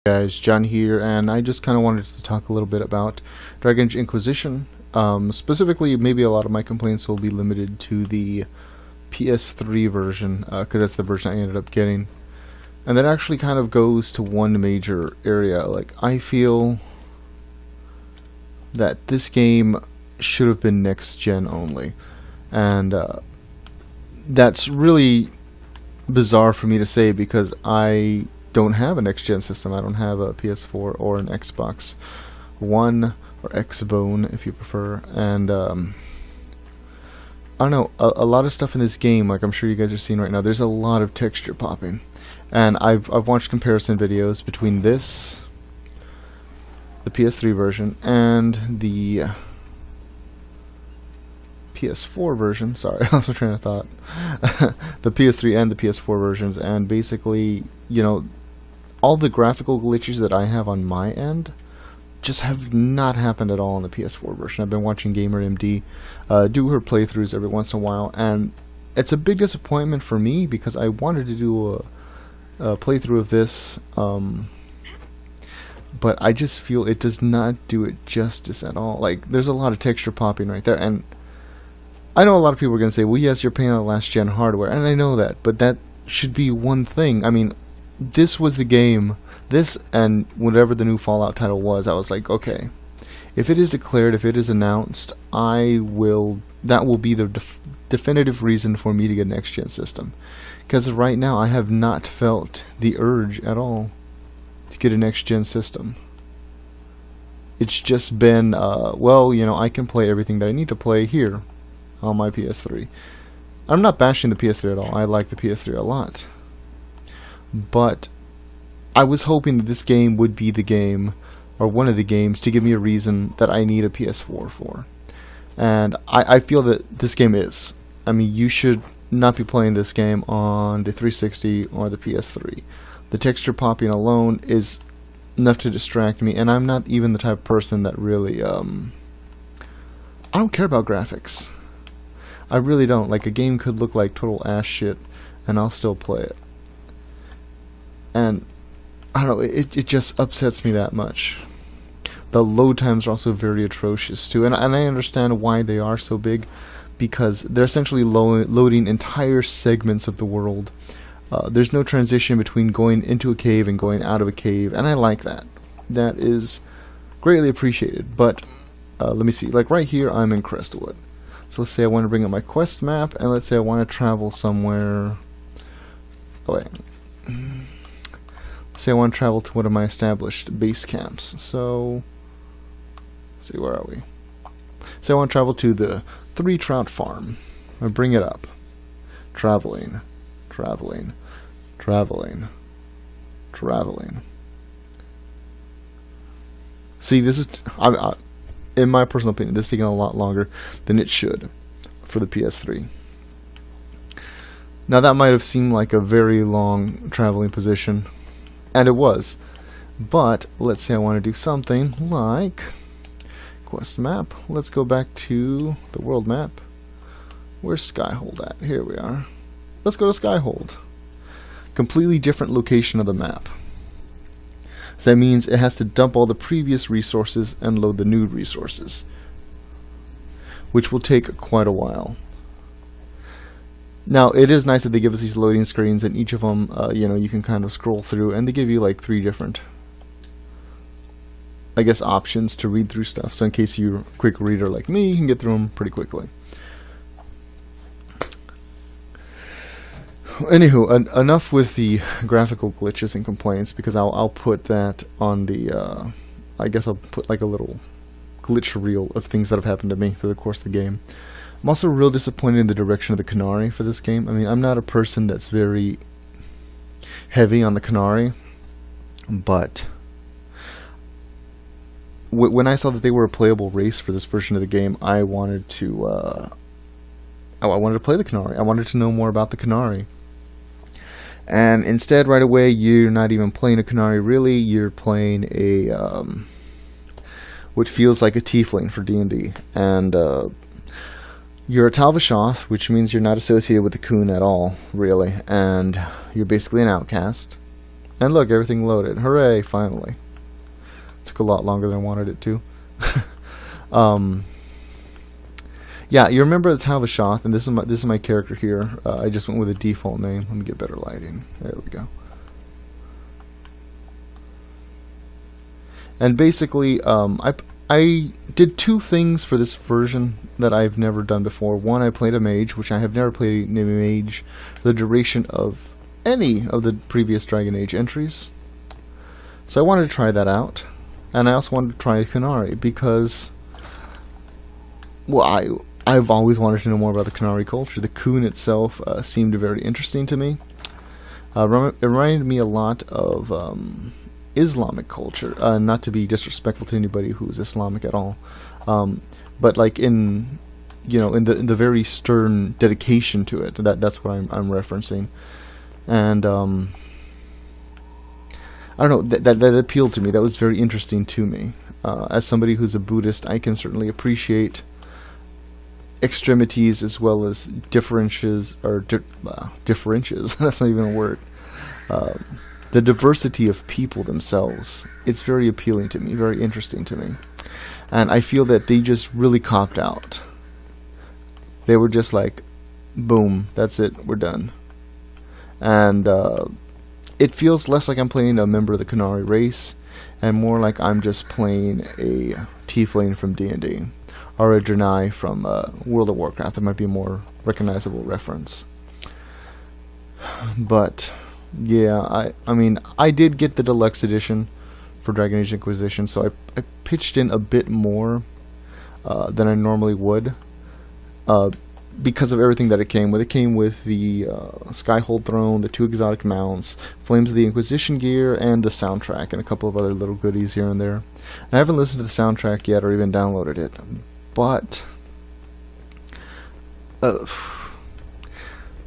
Guys, John here, and I just kind of wanted to talk a little bit about Dragon Age Inquisition. Specifically, maybe a lot of my complaints will be limited to the PS3 version, because that's the version I ended up getting. And that actually kind of goes to one major area. Like, I feel that this game should have been next-gen only. And that's really bizarre for me to say because I don't have a next-gen system. I don't have a PS4 or an Xbox One or Xbone if you prefer, and I don't know, a lot of stuff in this game, like I'm sure you guys are seeing right now, there's a lot of texture popping, and I've watched comparison videos between this, the PS3 version, and the PS4 version. Sorry, I was trying to thought. The PS3 and the PS4 versions, and basically, you know, all the graphical glitches that I have on my end just have not happened at all on the PS4 version. I've been watching GamerMD do her playthroughs every once in a while, and it's a big disappointment for me because I wanted to do a playthrough of this, but I just feel it does not do it justice at all. Like, there's a lot of texture popping right there, and I know a lot of people are going to say, well, yes, you're paying on the last gen hardware, and I know that, but that should be one thing. I mean, this was the game, this and whatever the new Fallout title was, I was like, okay, if it is declared, if it is announced, that will be the definitive reason for me to get an next-gen system. Because right now, I have not felt the urge at all to get a next-gen system. It's just been, well, you know, I can play everything that I need to play here on my PS3. I'm not bashing the PS3 at all. I like the PS3 a lot. But I was hoping that this game would be the game, or one of the games, to give me a reason that I need a PS4 for. And I feel that this game is. I mean, you should not be playing this game on the 360 or the PS3. The texture popping alone is enough to distract me, and I'm not even the type of person that really, I don't care about graphics. I really don't. Like, a game could look like total ass shit, and I'll still play it. And I don't know, it just upsets me that much. The load times are also very atrocious too, and I understand why they are so big, because they're essentially loading entire segments of the world. There's no transition between going into a cave and going out of a cave, and I like that. That is greatly appreciated. But let me see, like right here I'm in Crestwood. So let's say I want to bring up my quest map, and let's say I want to travel somewhere. Oh wait. Say I want to travel to one of my established base camps. So, let's see, where are we? Say I want to travel to the 3 Trout Farm. I bring it up. Traveling, traveling, traveling, traveling. See, this is, in my personal opinion, this is taking a lot longer than it should for the PS3. Now that might have seemed like a very long traveling position, and it was, but let's say I want to do something like quest map. Let's go back to the world map. Where's Skyhold at? Here we are. Let's go to Skyhold. Completely different location of the map. So that means it has to dump all the previous resources and load the new resources, which will take quite a while. Now, it is nice that they give us these loading screens, and each of them, you know, you can kind of scroll through, and they give you like 3 different, I guess, options to read through stuff. So in case you're a quick reader like me, you can get through them pretty quickly. Anywho, enough with the graphical glitches and complaints, because I'll put that on the, I guess I'll put like a little glitch reel of things that have happened to me through the course of the game. I'm also real disappointed in the direction of the Canary for this game. I mean, I'm not a person that's very heavy on the Canary, but when I saw that they were a playable race for this version of the game, I wanted to play the Canary. I wanted to know more about the Canary. And instead, right away, you're not even playing a Canary, really. You're playing a what feels like a tiefling for D&D, and you're a Talvashoth, which means you're not associated with the Coon at all, really, and you're basically an outcast. And look, everything loaded. Hooray, finally. Took a lot longer than I wanted it to. Yeah, you remember the Tavashoth, and this is my character here. I just went with a default name. Let me get better lighting. There we go. And basically, I did two things for this version that I've never done before. One, I played a mage, which I have never played a mage for the duration of any of the previous Dragon Age entries. So I wanted to try that out, and I also wanted to try Qunari because, well, I've always wanted to know more about the Qunari culture. The Qun itself seemed very interesting to me. It reminded me a lot of Islamic culture. Not to be disrespectful to anybody who is Islamic at all, but like in the very stern dedication to it. That's what I'm referencing, and I don't know, that appealed to me. That was very interesting to me. As somebody who's a Buddhist, I can certainly appreciate extremities as well as differences, or differences. That's not even a word. The diversity of people themselves. It's very appealing to me, very interesting to me. And I feel that they just really copped out. They were just like, boom, that's it, we're done. And it feels less like I'm playing a member of the Qunari race, and more like I'm just playing a tiefling from D&D, or a Draenei from World of Warcraft. That might be a more recognizable reference. But yeah, I mean, I did get the deluxe edition for Dragon Age Inquisition, so I pitched in a bit more than I normally would, because of everything that it came with. It came with the Skyhold Throne, the 2 exotic mounts, Flames of the Inquisition gear, and the soundtrack, and a couple of other little goodies here and there. And I haven't listened to the soundtrack yet or even downloaded it, but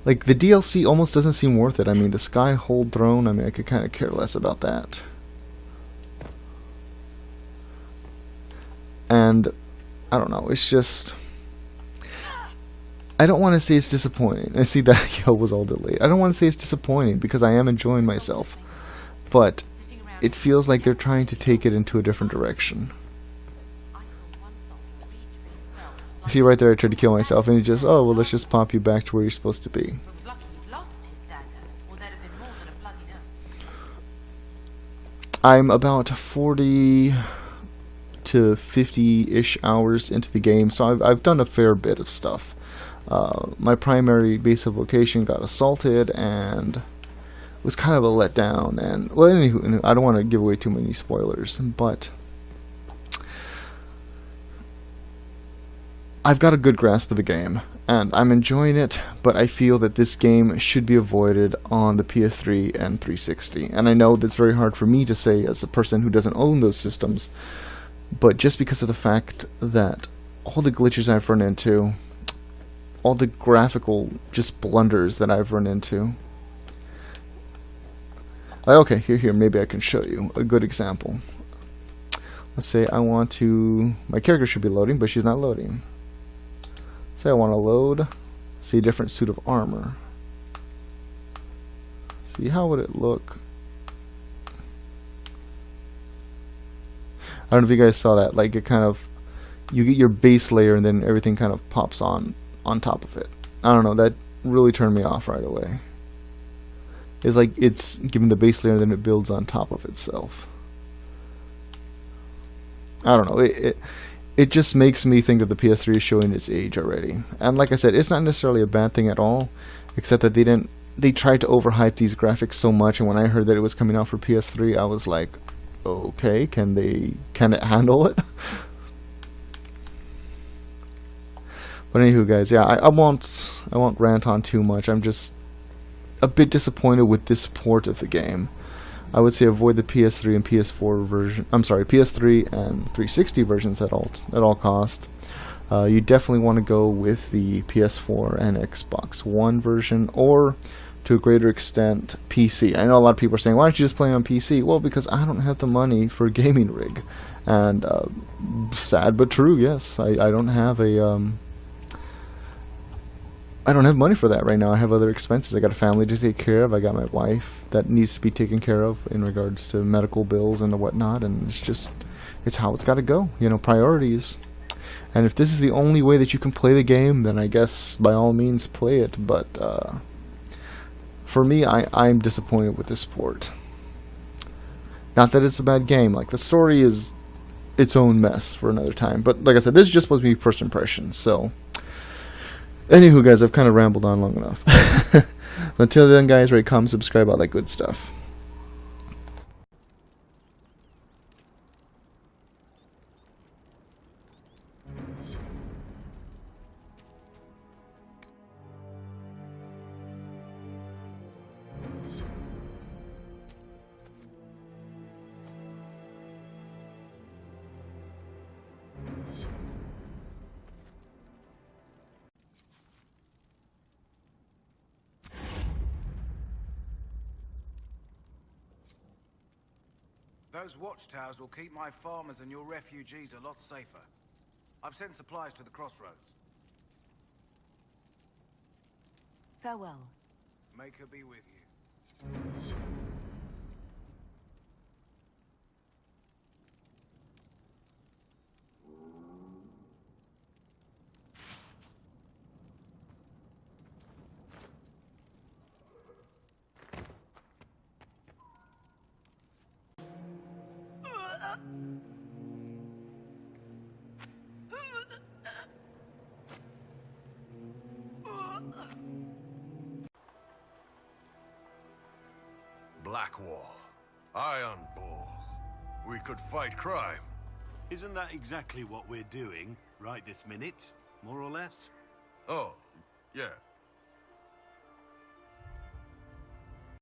like, the DLC almost doesn't seem worth it. I mean, the Skyhold Throne, I mean, I could kind of care less about that. And I don't know, it's just, I don't want to say it's disappointing. I see that Yo was all delayed. I don't want to say it's disappointing because I am enjoying myself, but it feels like they're trying to take it into a different direction. You see right there, I tried to kill myself, and you just, oh, well, let's just pop you back to where you're supposed to be. I'm about 40 to 50-ish hours into the game, so I've done a fair bit of stuff. My primary base of location got assaulted, and was kind of a letdown. And, well, anywho, I don't want to give away too many spoilers, but I've got a good grasp of the game, and I'm enjoying it, but I feel that this game should be avoided on the PS3 and 360. And I know that's very hard for me to say as a person who doesn't own those systems, but just because of the fact that all the glitches I've run into, all the graphical just blunders that I've run into. Okay, here, maybe I can show you a good example. Let's say I want to, my character should be loading, but she's not loading. Say I want to load, see a different suit of armor. See, how would it look? I don't know if you guys saw that, like it kind of, you get your base layer and then everything kind of pops on top of it. I don't know, that really turned me off right away. It's like it's giving the base layer and then it builds on top of itself. I don't know, it just makes me think that the PS3 is showing its age already. And like I said, it's not necessarily a bad thing at all, except that they tried to overhype these graphics so much, and when I heard that it was coming out for PS3, I was like, okay, can it handle it? But anywho, guys, yeah, I won't rant on too much. I'm just a bit disappointed with this port of the game. I would say avoid the PS3 and PS4 version. I'm sorry, PS3 and 360 versions at all cost. You definitely want to go with the PS4 and Xbox One version, or to a greater extent PC. I know a lot of people are saying, why don't you just play on PC? Well, because I don't have the money for a gaming rig. And sad but true, yes, I don't have a I don't have money for that right now. I have other expenses. I got a family to take care of. I got my wife that needs to be taken care of in regards to medical bills and whatnot. And it's how it's got to go. You know, priorities. And if this is the only way that you can play the game, then I guess by all means play it. But for me, I'm disappointed with this port. Not that it's a bad game. Like, the story is its own mess for another time. But like I said, this is just supposed to be first impressions. So, anywho, guys, I've kind of rambled on long enough. Until then, guys, rate, comment, subscribe, all that good stuff. Those watchtowers will keep my farmers and your refugees a lot safer. I've sent supplies to the crossroads. Farewell. Make her be with you. Black War. Iron Bull. We could fight crime. Isn't that exactly what we're doing right this minute, more or less? Oh, yeah.